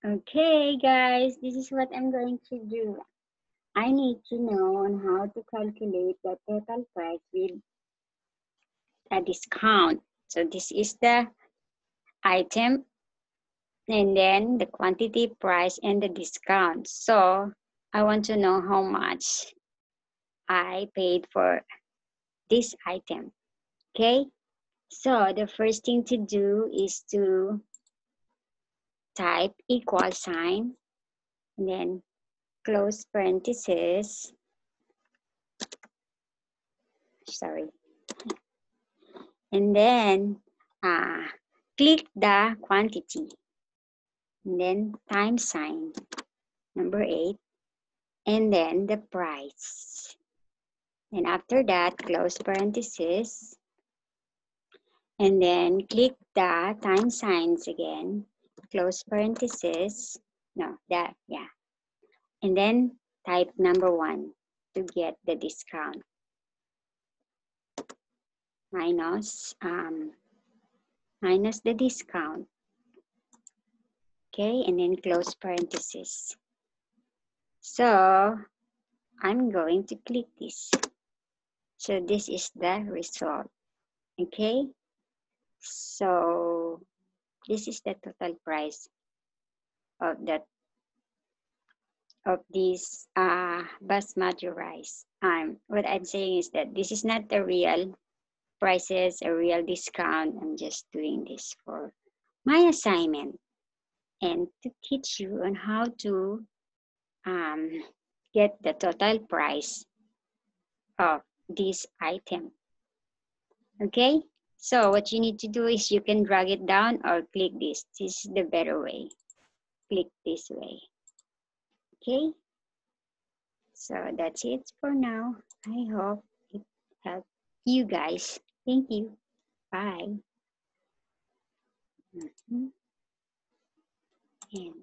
Okay, guys, this is what I'm going to do. I need to know on how to calculate the total price with a discount. So this is the item and then the quantity, price, and the discount. So I want to know how much I paid for this item. Okay, so the first thing to do is to type equal sign and then close parenthesis, sorry, and then uh, click the quantity and then times sign number 8 and then the price, and after that close parenthesis and then click the times signs again, close parenthesis, no, that, yeah, and then type number 1 to get the discount minus minus the discount. Okay, and then close parenthesis. So I'm going to click this. So this is the result. Okay, so this is the total price of that of this basmati rice. What I'm saying is that this is not the real prices, a real discount. I'm just doing this for my assignment and to teach you on how to um, get the total price of this item. Okay, so what you need to do is you can drag it down or click this. This is the better way. Click this way. Okay, so that's it for now. I hope it helped you guys. Thank you. Bye. And